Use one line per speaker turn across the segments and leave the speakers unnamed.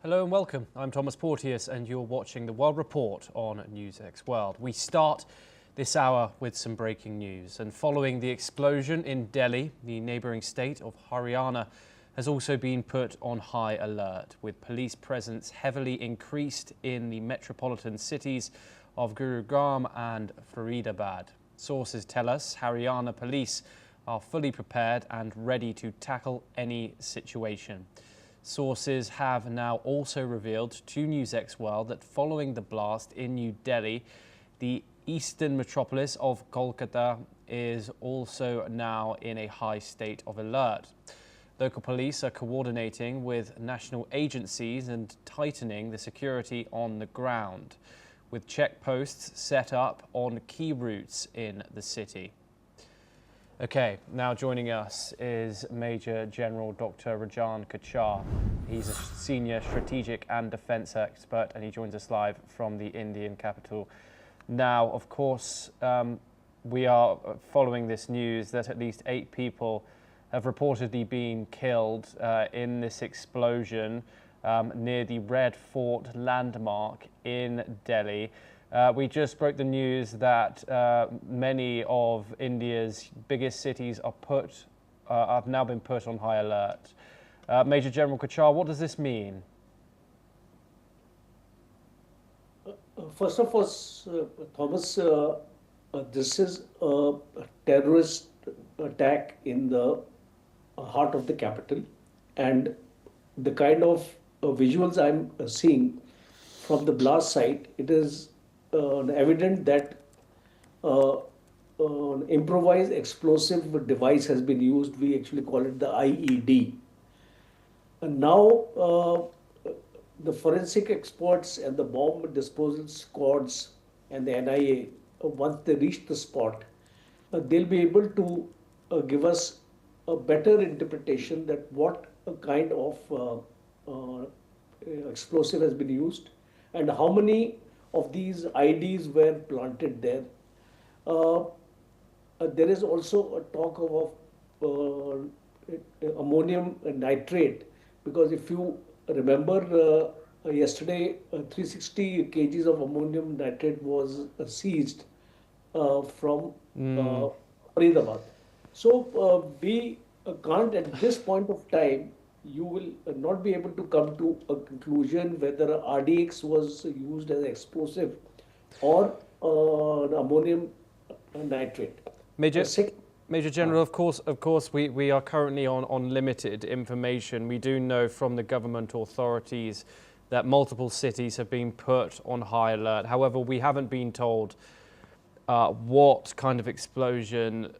Hello and welcome. I'm Thomas Porteous and you're watching the World Report on NewsX World. We start this hour with some breaking news. And following the explosion in Delhi, the neighbouring state of Haryana has also been put on high alert, with police presence heavily increased in the metropolitan cities of Gurugram and Faridabad. Sources tell us Haryana police are fully prepared and ready to tackle any situation. Sources have now also revealed to NewsX World that following the blast in New Delhi, the eastern metropolis of Kolkata is also now in a high state of alert. Local police are coordinating with national agencies and tightening the security on the ground, with checkposts set up on key routes in the city. Okay, now joining us is Major General Dr. Rajan Kochhar. He's a senior strategic and defence expert, and he joins us live from the Indian capital. Now, of course, we are following this news that at least 8 people have reportedly been killed in this explosion near the Red Fort landmark in Delhi. We just broke the news that many of India's biggest cities have now been put on high alert. Major General Kochhar, what does this mean?
First of all, Thomas, this is a terrorist attack in the heart of the capital, and the kind of visuals I'm seeing from the blast site, it is evident that an improvised explosive device has been used. We actually call it the IED. And now the forensic experts and the bomb disposal squads and the NIA, once they reach the spot, they'll be able to give us a better interpretation that what kind of explosive has been used and how many of these IDs were planted there. There is also a talk of ammonium nitrate, because if you remember yesterday 360 kgs of ammonium nitrate was seized from Faridabad. So we can't at this point of time, you will not be able to come to a conclusion whether RDX was used as explosive or ammonium nitrate.
Major General, of course, we are currently on limited information. We do know from the government authorities that multiple cities have been put on high alert. However, we haven't been told what kind of explosion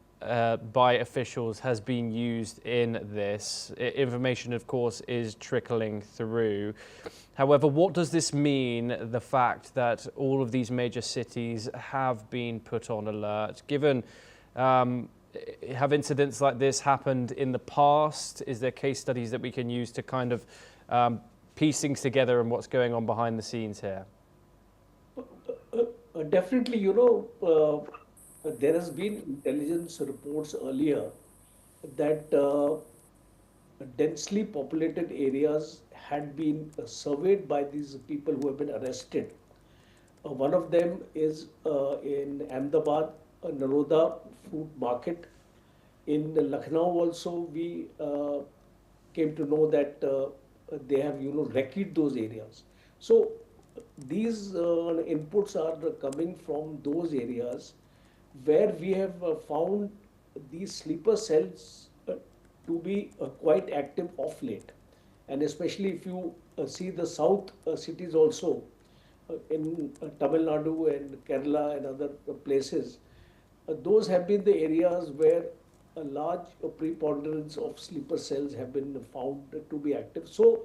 by officials has been used in this. Information, of course, is trickling through. However, what does this mean, the fact that all of these major cities have been put on alert? Given, have incidents like this happened in the past? Is there case studies that we can use to kind of piece things together and what's going on behind the scenes here?
Definitely, there has been intelligence reports earlier that densely populated areas had been surveyed by these people who have been arrested. One of them is in Ahmedabad, Naroda Fruit Market. In Lucknow also, we came to know that they have, recce'd those areas. So these inputs are coming from those areas where we have found these sleeper cells to be quite active of late. And especially if you see the south cities also, in Tamil Nadu and Kerala and other places, those have been the areas where a large preponderance of sleeper cells have been found to be active. So,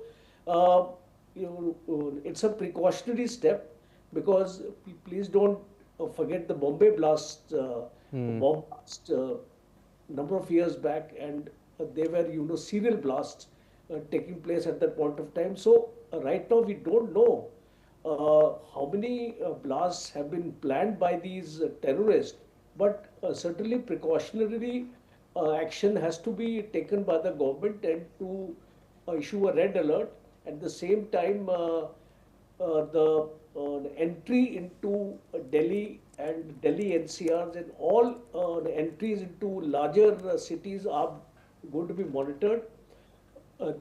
it's a precautionary step, because please don't forget the Bombay blast, bomb blast number of years back, and they were, serial blasts taking place at that point of time. So right now we don't know how many blasts have been planned by these terrorists, but certainly precautionarily action has to be taken by the government and to issue a red alert. At the same time, the entry into Delhi and Delhi NCRs and all the entries into larger cities are going to be monitored. uh,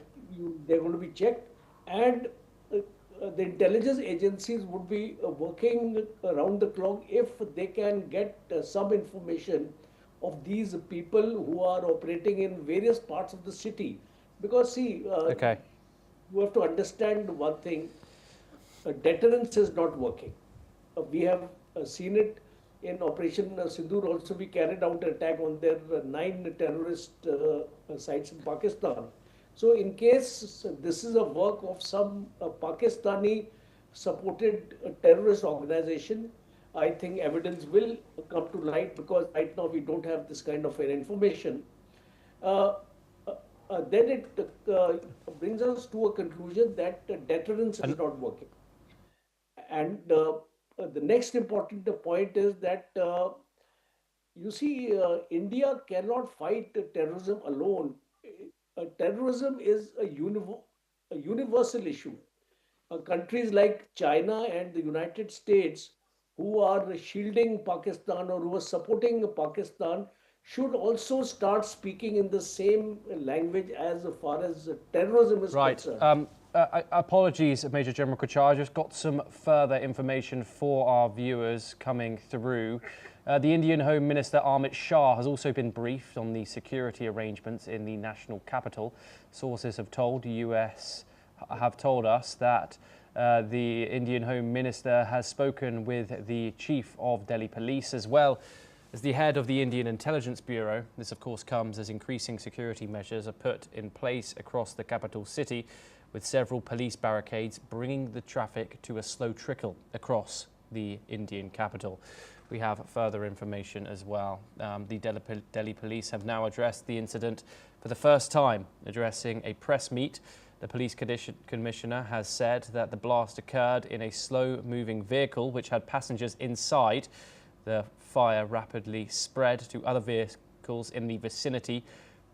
they're going to be checked, and the intelligence agencies would be working around the clock if they can get some information of these people who are operating in various parts of the city. Because, see,
Okay.
you have to understand one thing: deterrence is not working. We have seen it in Operation Sindoor. Also, we carried out an attack on their 9 terrorist sites in Pakistan. So, in case this is a work of some Pakistani supported terrorist organization, I think evidence will come to light, because right now we don't have this kind of information. Uh, then it brings us to a conclusion that deterrence is
And
not working. And the next important point is that you see, India cannot fight terrorism alone. Terrorism is a universal issue. Countries like China and the United States, who are shielding Pakistan or who are supporting Pakistan, should also start speaking in the same language as far as terrorism is
right.
concerned.
Apologies, Major General Kochhar. I just got some further information for our viewers coming through. The Indian Home Minister Amit Shah has also been briefed on the security arrangements in the national capital. Sources have told US have told us that the Indian Home Minister has spoken with the Chief of Delhi Police as well as the head of the Indian Intelligence Bureau. This, of course, comes as increasing security measures are put in place across the capital city, with several police barricades bringing the traffic to a slow trickle across the Indian capital. We have further information as well. The Delhi Police have now addressed the incident for the first time, addressing a press meet. The police commissioner has said that the blast occurred in a slow-moving vehicle which had passengers inside. The fire rapidly spread to other vehicles in the vicinity.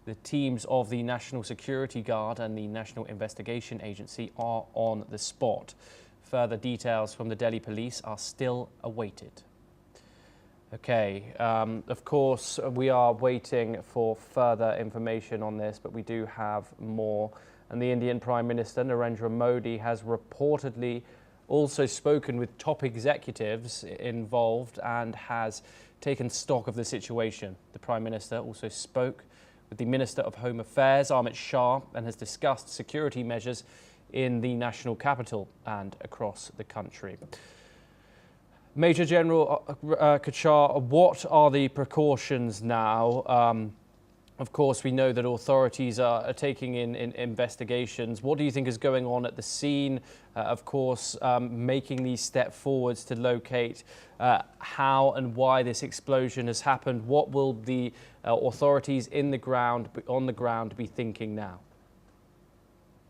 The teams of the National Security Guard and the National Investigation Agency are on the spot. Further details from the Delhi Police are still awaited. Okay, of course, we are waiting for further information on this, but we do have more. And the Indian Prime Minister, Narendra Modi, has reportedly also spoken with top executives involved and has taken stock of the situation. The Prime Minister also spoke with the Minister of Home Affairs, Amit Shah, and has discussed security measures in the national capital and across the country. Major General Kochhar, what are the precautions now? Of course, we know that authorities are taking in investigations. What do you think is going on at the scene? Of course, making these steps forwards to locate how and why this explosion has happened. What will the authorities on the ground be thinking now?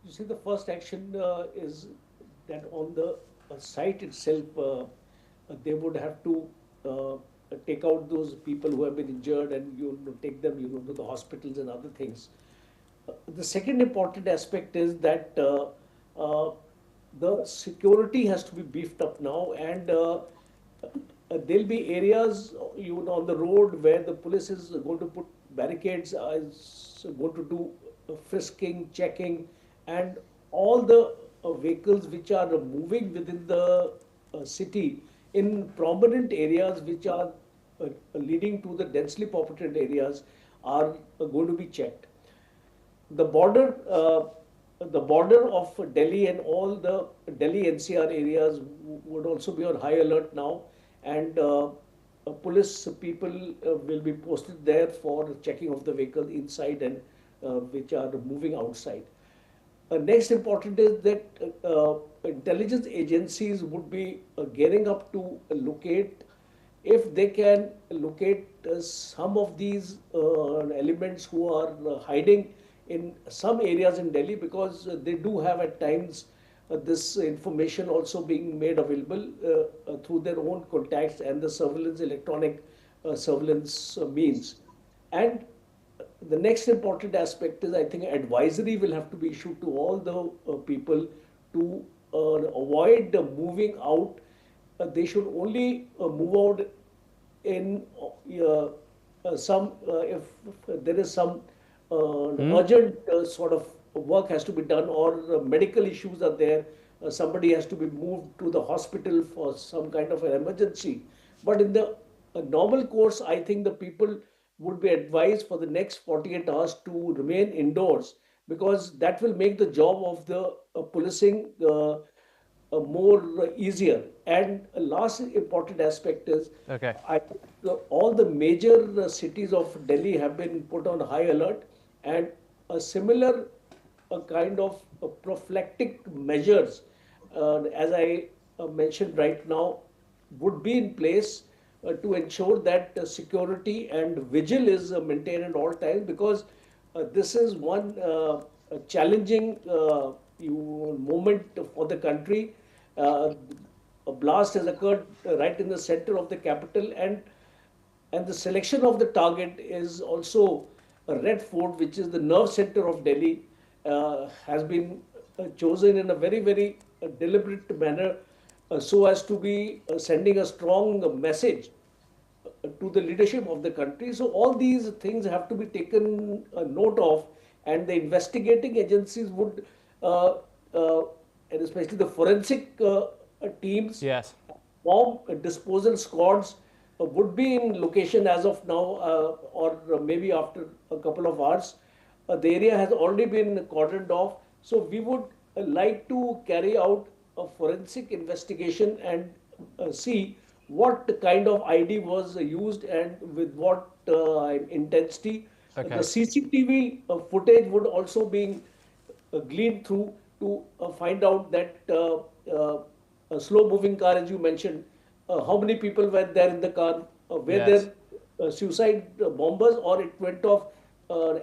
You see, the first action is that on the site itself, they would have to take out those people who have been injured and take them to the hospitals and other things. The second important aspect is that the security has to be beefed up now, and there'll be areas on the road where the police is going to put barricades, is going to do frisking, checking, and all the vehicles which are moving within the city in prominent areas which are leading to the densely populated areas are going to be checked. The border of Delhi and all the Delhi NCR areas would also be on high alert now, and police people will be posted there for checking of the vehicles inside and which are moving outside. Next important is that intelligence agencies would be gearing up to locate, if they can locate some of these elements who are hiding in some areas in Delhi, because they do have at times this information also being made available through their own contacts and the surveillance, electronic surveillance means. And the next important aspect is, I think, advisory will have to be issued to all the people to avoid moving out. They should only move out in some if there is some urgent sort of work has to be done, or medical issues are there. Somebody has to be moved to the hospital for some kind of an emergency. But in the normal course, I think the people would be advised for the next 48 hours to remain indoors, because that will make the job of the policing more easier. And a last important aspect is,
Okay.
all the major cities of Delhi have been put on high alert, and a similar kind of prophylactic measures, as I mentioned right now, would be in place to ensure that security and vigil is maintained at all times, because this is one challenging moment for the country. Uh, a blast has occurred right in the center of the capital, and the selection of the target is also a Red Fort, which is the nerve center of Delhi, has been chosen in a very, very deliberate manner, so as to be sending a strong message to the leadership of the country. So all these things have to be taken note of, and the investigating agencies would, uh, uh, and especially the forensic teams,
Yes.
bomb disposal squads would be in location as of now, or maybe after a couple of hours. The area has already been cordoned off. So we would like to carry out a forensic investigation and see what kind of ID was used and with what intensity. The
Okay.
CCTV footage would also be gleaned through to find out that a slow moving car, as you mentioned, how many people were there in the car, were
Yes.
there suicide bombers, or it went off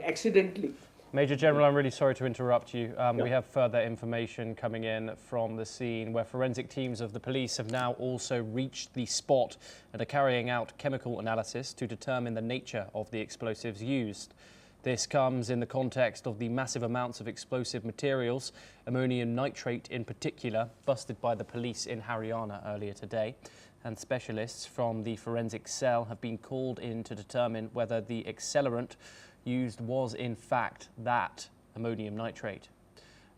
accidentally.
Major General, I'm really sorry to interrupt you.
Yeah.
We have further information coming in from the scene where forensic teams of the police have now also reached the spot and are carrying out chemical analysis to determine the nature of the explosives used. This comes in the context of the massive amounts of explosive materials, ammonium nitrate in particular, busted by the police in Haryana earlier today. And specialists from the forensic cell have been called in to determine whether the accelerant used was in fact that ammonium nitrate.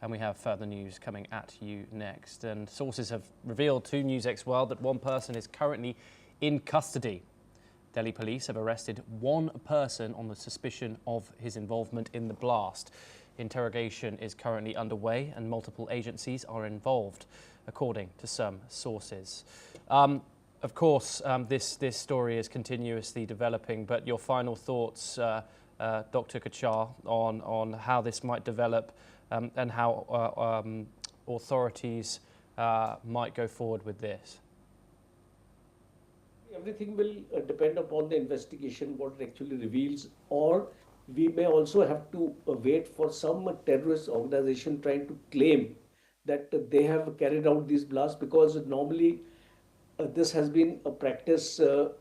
And we have further news coming at you next. And sources have revealed to NewsX World that one person is currently in custody. Delhi police have arrested one person on the suspicion of his involvement in the blast. Interrogation is currently underway and multiple agencies are involved, according to some sources. Of course, this story is continuously developing, but your final thoughts, Dr. Kachar, on how this might develop and how authorities might go forward with this?
Everything will depend upon the investigation, what it actually reveals, or we may also have to wait for some terrorist organization trying to claim that they have carried out these blasts, because normally this has been a practice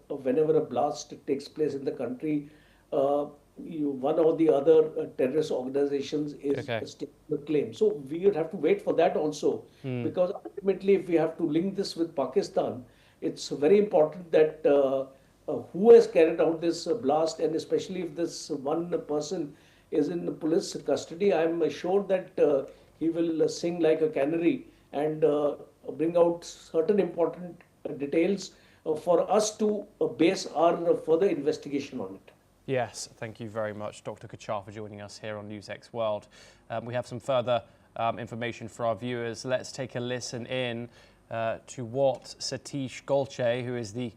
whenever a blast takes place in the country. One or the other terrorist organizations is
Okay.
stating the claim. So we would have to wait for that also, because ultimately, if we have to link this with Pakistan, it's very important that who has carried out this blast, and especially if this one person is in the police custody, I'm sure that he will sing like a canary and bring out certain important details for us to base our further investigation on it.
Yes, thank you very much, Dr. Kachar, for joining us here on NewsX World. We have some further information for our viewers. Let's take a listen in to what Satish Golche, who is the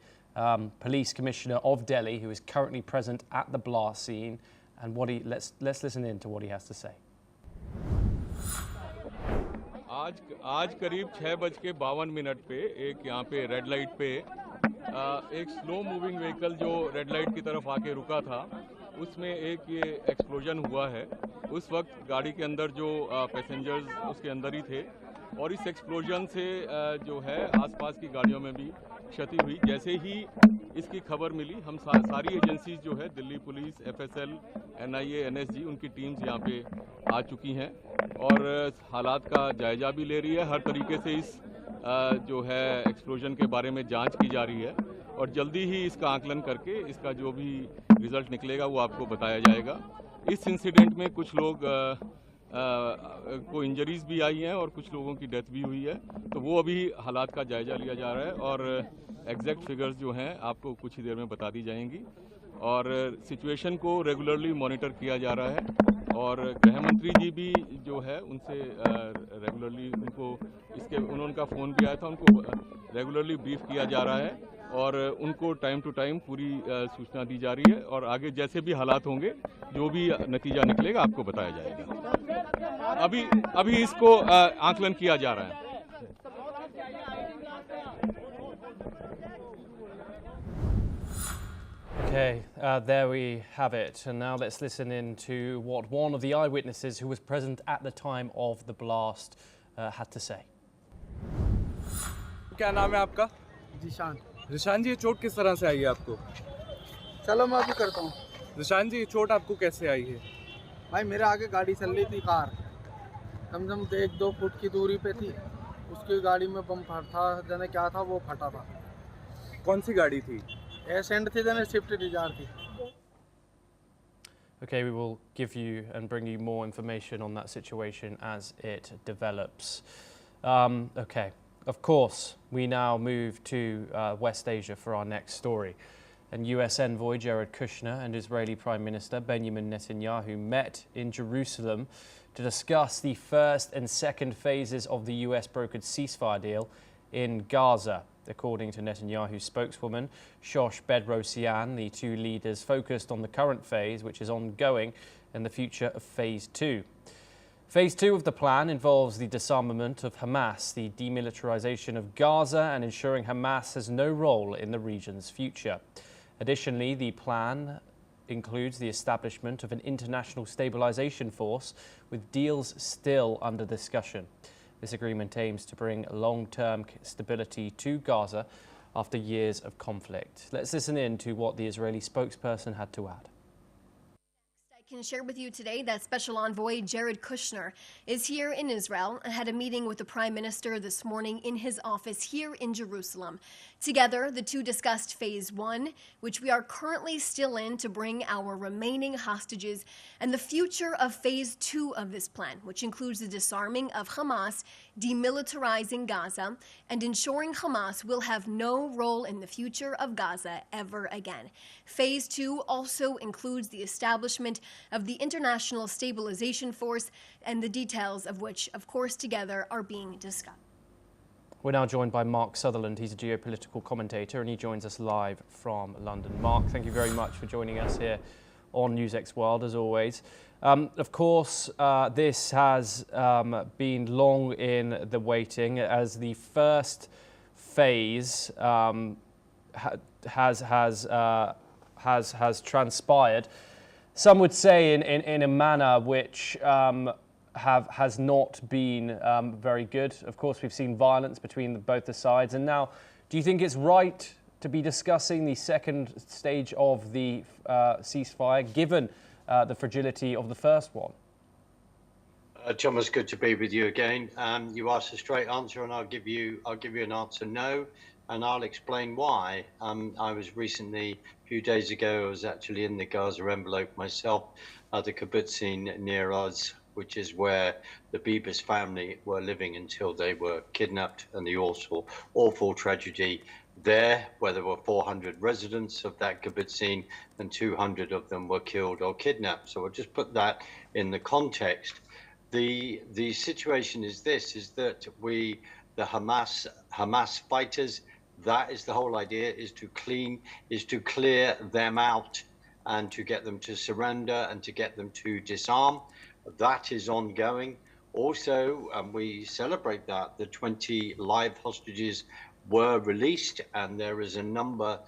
police commissioner of Delhi, who is currently present at the blast scene, and what let's listen in to what he has to say.
आज करीब 6:52 पे एक यहाँ पे red light पे एक slow moving vehicle जो red light की तरफ आके रुका था, उसमें एक ये एक्सप्लोजन हुआ है। उस वक्त गाड़ी के अंदर जो पैसेंजर्स उसके अंदर ही थे, और इस एक्सप्लोजन से जो है आसपास की गाड़ियों में भी क्षति हुई। जैसे ही इसकी खबर मिली हम सारी एजेंसीज जो है Delhi police, FSL, NIA, NSG, उनकी टीम्स यहाँ पे आ चुकी हैं और हालात का जायजा भी ले रही है। हर तरीके से इस जो है एक्सप्लोजन के बारे में जांच की जा रही है और जल्दी ही इसका आकलन करके इसका जो भी रिजल्ट निकलेगा वो आपको बताया जाएगा। इस इंसिडेंट में कुछ लोग को इंजरीज भी आई हैं और कुछ लोगों की डेथ भी हुई है, तो वो अभी हालात का जायजा लिया जा रहा है और एग्जैक्ट फिगर्स जो हैं आपको कुछ ही देर में बता दी जाएंगी और सिचुएशन को रेगुलरली मॉनिटर किया जा रहा है और गृह मंत्री जी भी जो है उनसे रेगुलरली उनका फ़ोन भी आया था, उनको रेगुलरली ब्रीफ किया जा रहा है और उनको टाइम टू टाइम पूरी सूचना दी जा रही है और आगे जैसे भी हालात होंगे जो भी नतीजा निकलेगा आपको बताया जाएगा। अभी इसको आकलन किया जा रहा है।
Okay, there we have it. And now let's listen in to what one of the eyewitnesses who was present at the time of the blast had to say.
क्या नाम है आपका?
जिशान।
रिशान जी, ये चोट किस तरह से आई है आपको?
चलो मैं अभी करता हूँ।
रिशान जी, ये चोट आपको कैसे आई है?
भाई मेरे आगे गाड़ी चल रही थी, कार कम से कम 1-2 फुट की दूरी पे थी, उसकी गाड़ी में बम फटा जाने क्या था वो फटा था।
कौन सी गाड़ी थी?
एसेंट थी जाने स्विफ्ट डिजायर थी।
Okay, we will give you and bring you more information on that situation as it develops. Okay, of course, we now move to West Asia for our next story. And US envoy Jared Kushner and Israeli Prime Minister Benjamin Netanyahu met in Jerusalem to discuss the first and second phases of the US brokered ceasefire deal in Gaza. According to Netanyahu's spokeswoman, Shosh Bedrosian, the two leaders focused on the current phase, which is ongoing, and the future of Phase 2. Phase 2 of the plan involves the disarmament of Hamas, the demilitarization of Gaza, and ensuring Hamas has no role in the region's future. Additionally, the plan includes the establishment of an international stabilization force, with deals still under discussion. This agreement aims to bring long-term stability to Gaza after years of conflict. Let's listen in to what the Israeli spokesperson had to add.
I can share with you today that Special Envoy Jared Kushner is here in Israel and had a meeting with the Prime Minister this morning in his office here in Jerusalem. Together, the two discussed Phase 1, which we are currently still in to bring our remaining hostages, and the future of Phase 2 of this plan, which includes the disarming of Hamas, demilitarizing Gaza, and ensuring Hamas will have no role in the future of Gaza ever again. Phase 2 also includes the establishment of the International Stabilization Force, and the details of which, of course, together are being discussed.
We're now joined by Mark Sutherland. He's a geopolitical commentator and he joins us live from London. Mark, thank you very much for joining us here on NewsX World, as always. Of course, this has been long in the waiting, as the first phase has transpired. Some would say in a manner which has not been very good. Of course, we've seen violence between both the sides. And now, do you think it's right to be discussing the second stage of the ceasefire, given the fragility of the first one?
Thomas, good to be with you again. You asked a straight answer, and I'll give you an answer: no, and I'll explain why. I was recently, a few days ago, I was actually in the Gaza envelope myself, at the kibbutzim near us, which is where the Bibas family were living until they were kidnapped, and the awful tragedy there, where there were 400 residents of that kibbutzim and 200 of them were killed or kidnapped. So I'll just put that in the context. The situation is this, is that the Hamas fighters, that is the whole idea, is to clear them out and to get them to surrender and to get them to disarm. That is ongoing. Also, we celebrate that the 20 live hostages were released, and there is a number,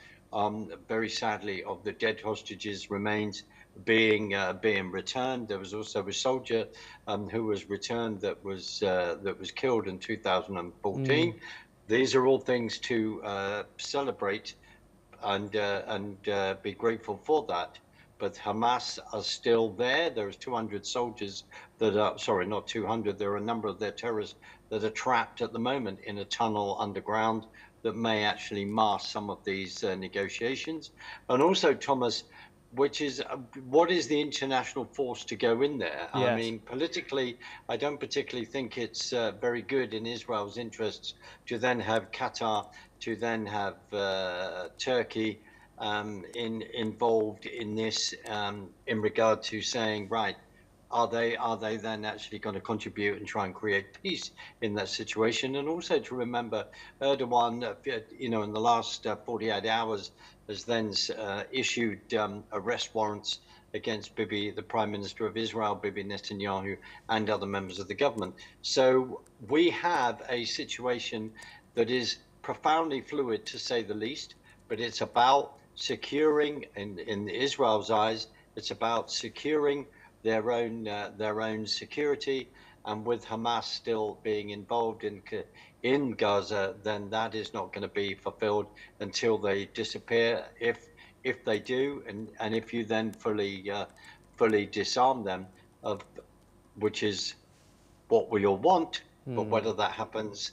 very sadly, of the dead hostages remains being returned. There was also a soldier who was returned that was killed in 2014. These are all things to celebrate and be grateful for that. But Hamas are still there. There's 200 soldiers that are, sorry, not 200. There are a number of their terrorists that are trapped at the moment in a tunnel underground that may actually mask some of these negotiations. And also, Thomas, which is what is the international force to go in there?
Yes.
I mean, politically, I don't particularly think it's very good in Israel's interests to then have Qatar, to then have Turkey involved in this in regard to saying, right, are they then actually going to contribute and try and create peace in that situation? And also to remember, Erdogan, in the last 48 hours, has then issued arrest warrants against Bibi, the Prime Minister of Israel, Bibi Netanyahu, and other members of the government. So we have a situation that is profoundly fluid, to say the least, but it's about securing, in Israel's eyes, it's about securing their own security, and with Hamas still being involved in Gaza, then that is not going to be fulfilled until they disappear. If they do, and if you then fully disarm them, which is what we all want, but whether that happens,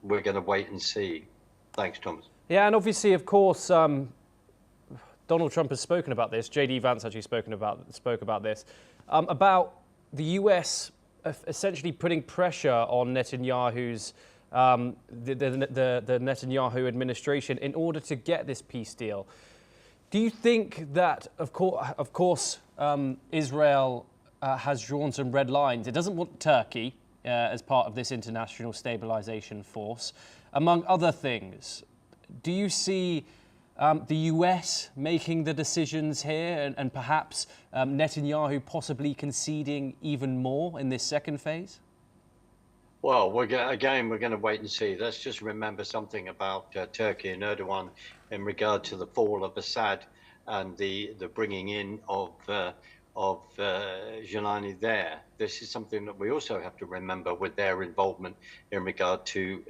we're going to wait and see. Thanks, Thomas.
Yeah, and obviously, of course, Donald Trump has spoken about this. J.D. Vance actually spoke about this, about the U.S. essentially putting pressure on Netanyahu's the Netanyahu administration in order to get this peace deal. Do you think that, of course, Israel has drawn some red lines? It doesn't want Turkey as part of this international stabilization force, among other things. Do you see the US making the decisions here and perhaps Netanyahu possibly conceding even more in this second phase?
Well, we're going to wait and see. Let's just remember something about Turkey and Erdogan in regard to the fall of Assad and the bringing in of Jelani there. This is something that we also have to remember with their involvement in regard to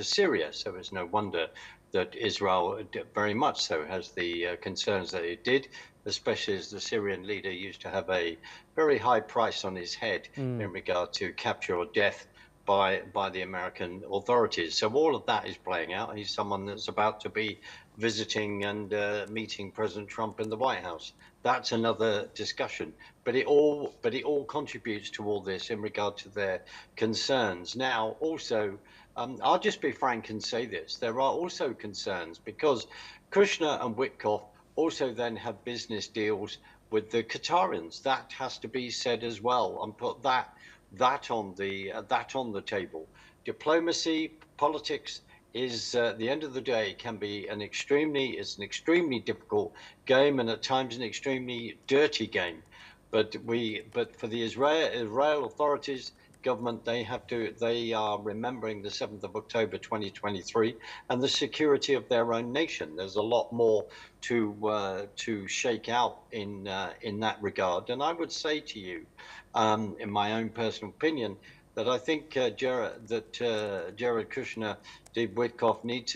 Syria. So it's no wonder that Israel very much so has the concerns that it did, especially as the Syrian leader used to have a very high price on his head in regard to capture or death by the American authorities. So all of that is playing out. He's someone that's about to be visiting and meeting President Trump in the White House. That's another discussion. But it all contributes to all this in regard to their concerns. Now, also, I'll just be frank and say this. There are also concerns because Kushner and Witkoff also then have business deals with the Qatarians. That has to be said as well, and put that on the table. Diplomacy, politics is at the end of the day can be an extremely difficult game, and at times an extremely dirty game. But for the Israel authorities, government, they are remembering the 7th of October 2023 and the security of their own nation. There's a lot more to shake out in that regard. And I would say to you, in my own personal opinion, that I think Jared Kushner, Steve Witkoff need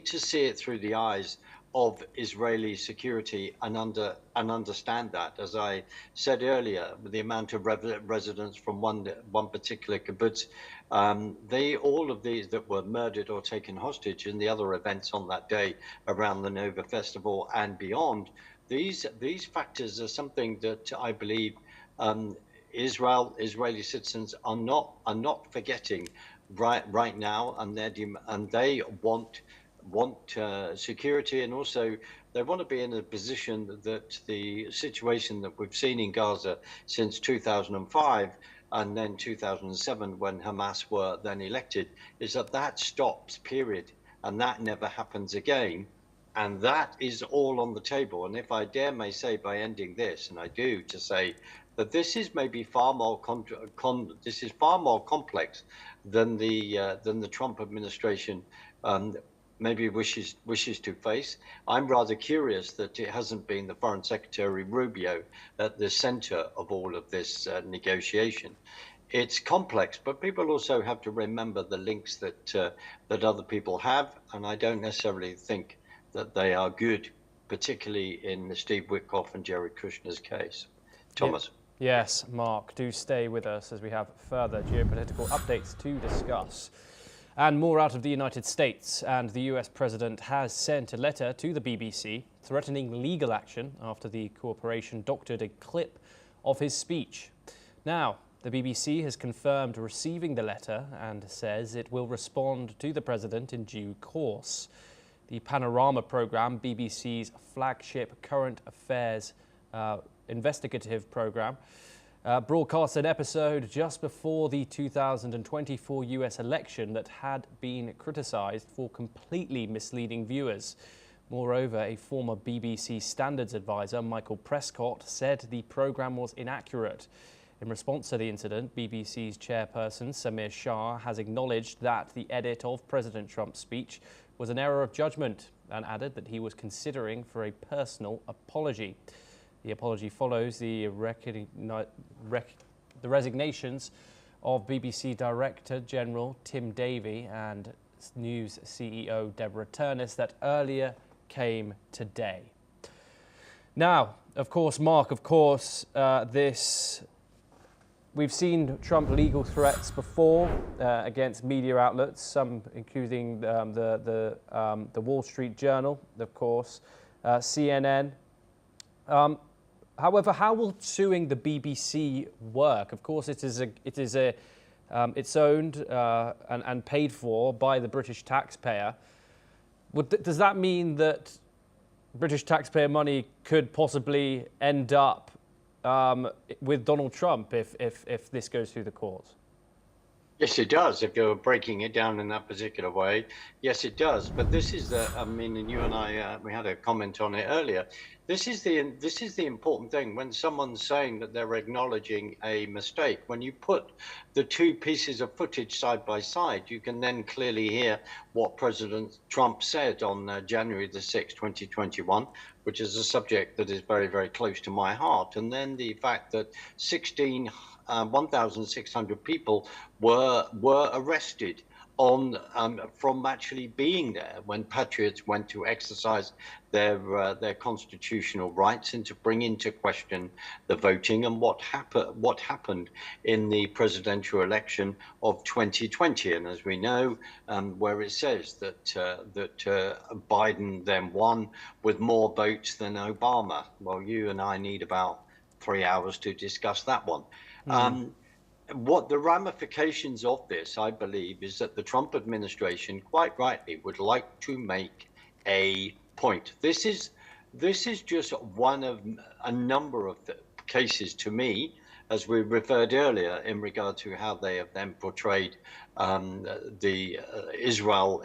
to see it through the eyes of Israeli security and understand that. As I said earlier, the amount of residents from one particular kibbutz, all of these that were murdered or taken hostage in the other events on that day around the Nova Festival and beyond, these factors are something that I believe Israeli citizens are not forgetting right now, and they want security, and also they want to be in a position that the situation that we've seen in Gaza since 2005 and then 2007 when Hamas were then elected is that stops, period, and that never happens again. And that is all on the table. And if I may say by ending this, and I do, to say that this is maybe far more complex than the Trump administration maybe wishes to face. I'm rather curious that it hasn't been the Foreign Secretary Rubio at the center of all of this negotiation. It's complex, but people also have to remember the links that other people have, and I don't necessarily think that they are good, particularly in Steve Witkoff and Jared Kushner's case. Thomas.
Yes, Mark, do stay with us as we have further geopolitical updates to discuss. And more out of the United States, and the US president has sent a letter to the BBC threatening legal action after the corporation doctored a clip of his speech. Now, the BBC has confirmed receiving the letter and says it will respond to the president in due course. The Panorama programme, BBC's flagship current affairs investigative programme, broadcast an episode just before the 2024 US election that had been criticised for completely misleading viewers. Moreover, a former BBC standards advisor, Michael Prescott, said the programme was inaccurate. In response to the incident, BBC's chairperson, Samir Shah, has acknowledged that the edit of President Trump's speech was an error of judgment and added that he was considering for a personal apology. The apology follows the resignations of BBC Director General Tim Davie and News CEO Deborah Turness that earlier came today. Now, of course, Mark, we've seen Trump legal threats before against media outlets, some including the Wall Street Journal, of course, CNN. However, how will suing the BBC work? Of course, it's owned and paid for by the British taxpayer. Does that mean that British taxpayer money could possibly end up with Donald Trump if this goes through the courts?
Yes, it does. If you're breaking it down in that particular way, yes, it does. But this is and you and I, we had a comment on it earlier. This is the important thing. When someone's saying that they're acknowledging a mistake, when you put the two pieces of footage side by side, you can then clearly hear what President Trump said on January the 6th, 2021, which is a subject that is very, very close to my heart. And then the fact that 1,600 people were arrested from actually being there when patriots went to exercise their constitutional rights and to bring into question the voting and what happened in the presidential election of 2020. And as we know, where it says that Biden then won with more votes than Obama. Well, you and I need about 3 hours to discuss that one. What the ramifications of this, I believe, is that the Trump administration, quite rightly, would like to make a point. This is just one of a number of cases to me, as we referred earlier, in regard to how they have then portrayed the Israel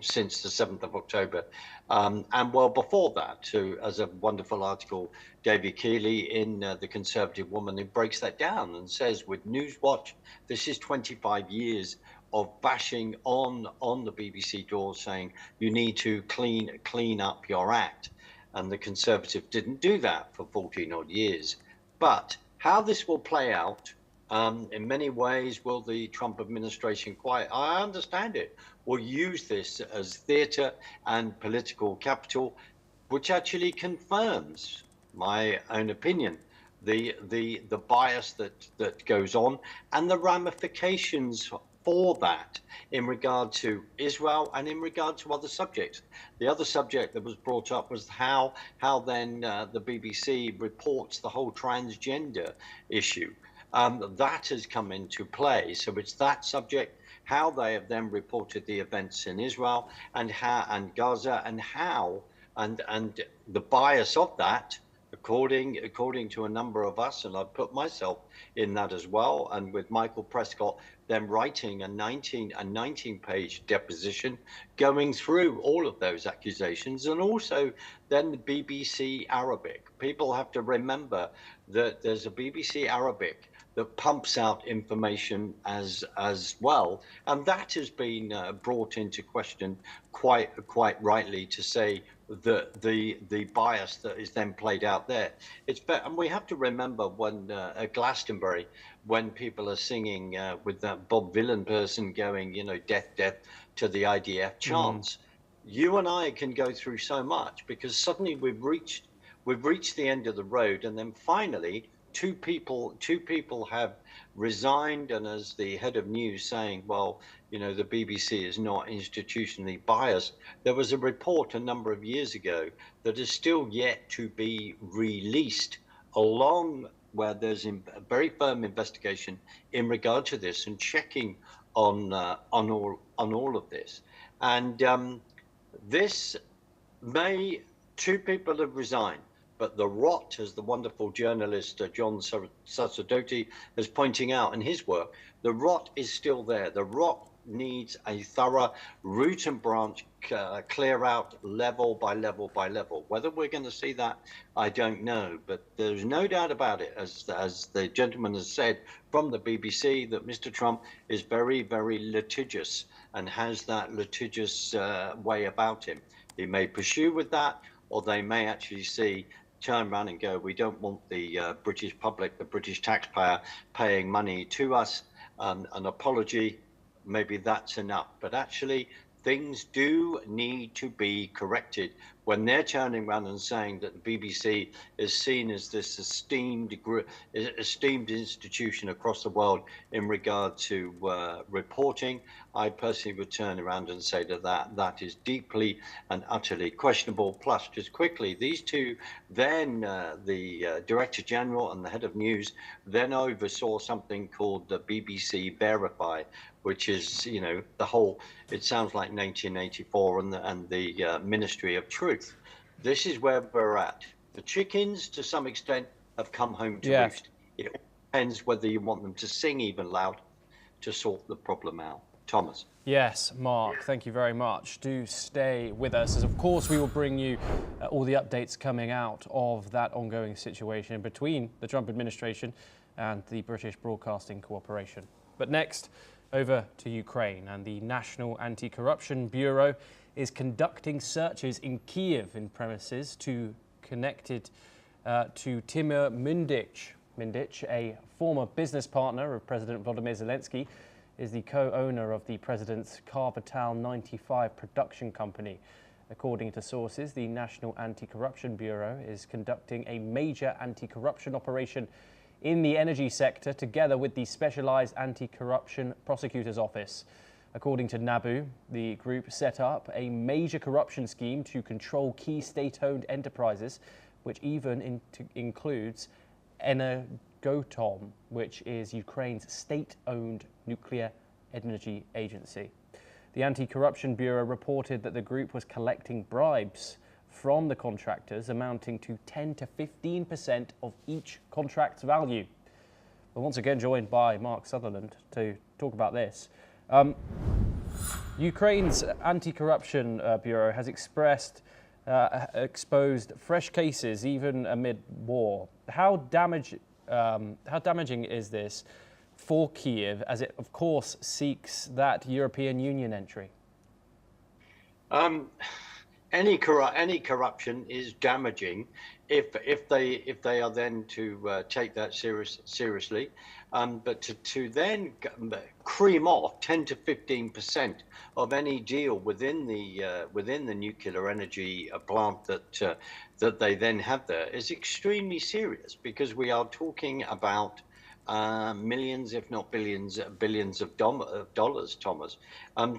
since the 7th of October. And well before that, too, as a wonderful article, Davie Keeley in The Conservative Woman, who breaks that down and says with Newswatch, this is 25 years of bashing on the BBC door, saying you need to clean up your act. And the Conservative didn't do that for 14 odd years. But how this will play out, in many ways, will the Trump administration I understand it, will use this as theatre and political capital, which actually confirms my own opinion, the bias that goes on and the ramifications for that in regard to Israel and in regard to other subjects. The other subject that was brought up was how then the BBC reports the whole transgender issue. That has come into play. So it's that subject, how they have then reported the events in Israel and Gaza and the bias of that, according to a number of us, and I've put myself in that as well, and with Michael Prescott then writing a 19-page deposition going through all of those accusations, and also then the BBC Arabic. People have to remember that there's a BBC Arabic that pumps out information as well, and that has been brought into question quite rightly, to say that the bias that is then played out there. And we have to remember when at Glastonbury, when people are singing with that Bob Dylan person going, death, death to the IDF chants. You and I can go through so much because suddenly we've reached the end of the road, and then finally two people have resigned, and as the head of news saying, well, the BBC is not institutionally biased. There was a report a number of years ago that is still yet to be released, along where there's a very firm investigation in regard to this and checking on all of this. And two people have resigned, but the rot, as the wonderful journalist John Sassadoti is pointing out in his work, the rot is still there. The rot needs a thorough root and branch clear out, level by level by level. Whether we're going to see that, I don't know, but there's no doubt about it, as the gentleman has said from the BBC, that Mr. Trump is very, very litigious and has that litigious way about him. He may pursue with that, or they may actually turn around and go, we don't want the British public, the British taxpayer, paying money to us. An apology, maybe that's enough. But actually, things do need to be corrected when they're turning around and saying that the BBC is seen as this esteemed institution across the world in regard to reporting. I personally would turn around and say that is deeply and utterly questionable. Plus, just quickly, these two, then the Director General and the head of news, then oversaw something called the BBC Verify, which is, the whole, it sounds like 1984 and the Ministry of Truth. This is where we're at. The chickens, to some extent, have come home to roost. It depends whether you want them to sing even loud to sort the problem out. Thomas.
Yes, Mark, thank you very much. Do stay with us, as of course we will bring you all the updates coming out of that ongoing situation between the Trump administration and the British Broadcasting Corporation. But next, over to Ukraine, and the National Anti-Corruption Bureau is conducting searches in Kiev in premises connected to Timur Mundich. Mundich, a former business partner of President Volodymyr Zelensky, is the co-owner of the president's Car Vital 95 production company. According to sources, the National Anti-Corruption Bureau is conducting a major anti-corruption operation in the energy sector together with the Specialized Anti-Corruption Prosecutor's Office. According to NABU, the group set up a major corruption scheme to control key state-owned enterprises, which even includes Energoatom, which is Ukraine's state-owned nuclear energy agency. The Anti-Corruption Bureau reported that the group was collecting bribes from the contractors amounting to 10 to 15% of each contract's value. We're once again joined by Mark Sutherland to talk about this. Ukraine's Anti-Corruption Bureau has exposed fresh cases even amid war. How damaging is this for Kiev, as it of course seeks that European Union entry?
Any corruption is damaging if they are then to take that seriously, but to then cream off 10 to 15% of any deal within the nuclear energy plant that they then have there is extremely serious, because we are talking about millions, if not billions of dollars, Thomas.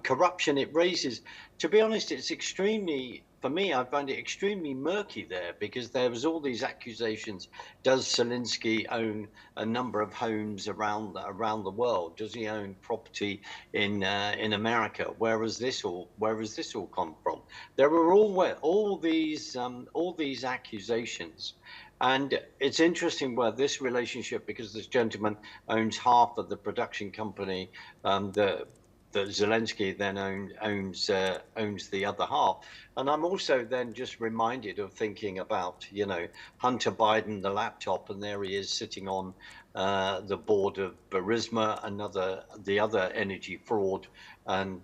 Corruption, it raises, to be honest, it's extremely, for me, I find it extremely murky there, because there was all these accusations. Does Zelensky own a number of homes around the world? Does he own property in America? Where has this all come from? There were all these accusations. And it's interesting where this relationship, because this gentleman owns half of the production company, that Zelensky then owns the other half. And I'm also then just reminded of thinking about, Hunter Biden, the laptop, and there he is sitting on the board of Burisma, the other energy fraud and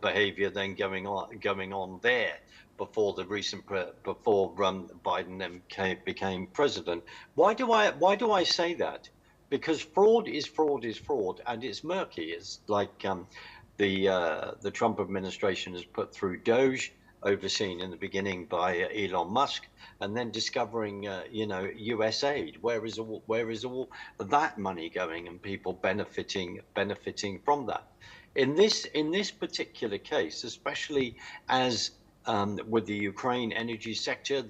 behavior then going on there before Biden then became president. Why do I say that? Because fraud is fraud is fraud, and it's murky. It's like the Trump administration has put through Doge, overseen in the beginning by Elon Musk, and then discovering US aid. Where is all that money going, and people benefiting from that? In this particular case, especially as with the Ukraine energy sector,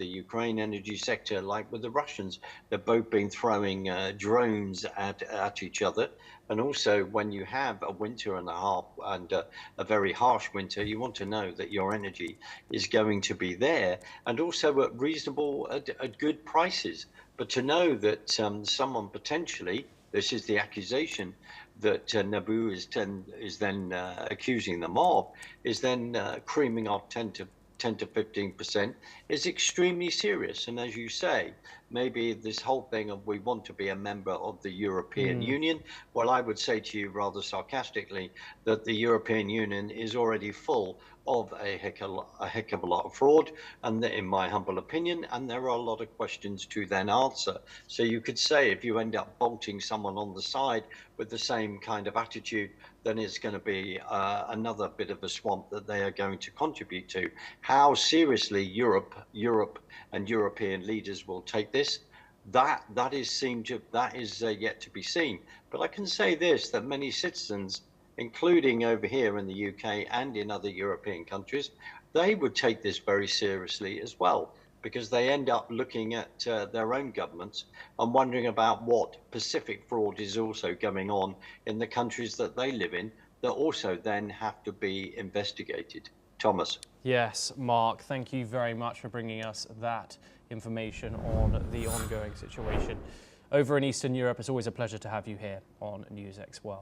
like with the Russians, they've both been throwing drones at each other. And also, when you have a winter and a half and a very harsh winter, you want to know that your energy is going to be there, and also at reasonable, at good prices. But to know that someone potentially, this is the accusation that Nabu is then accusing them of, is then creaming off 10 to 15% is extremely serious. And as you say, maybe this whole thing of we want to be a member of the European Union, well, I would say to you rather sarcastically that the European Union is already full of a heck of a lot of fraud, and in my humble opinion, and there are a lot of questions to then answer. So you could say if you end up bolting someone on the side with the same kind of attitude, then it's going to be another bit of a swamp that they are going to contribute to. How seriously Europe and European leaders will take this, that is yet to be seen. But I can say this, that many citizens, including over here in the UK and in other European countries, they would take this very seriously as well, because they end up looking at their own governments and wondering about what Pacific fraud is also going on in the countries that they live in, that also then have to be investigated. Thomas.
Yes, Mark, thank you very much for bringing us that information on the ongoing situation over in Eastern Europe. It's always a pleasure to have you here on NewsX World.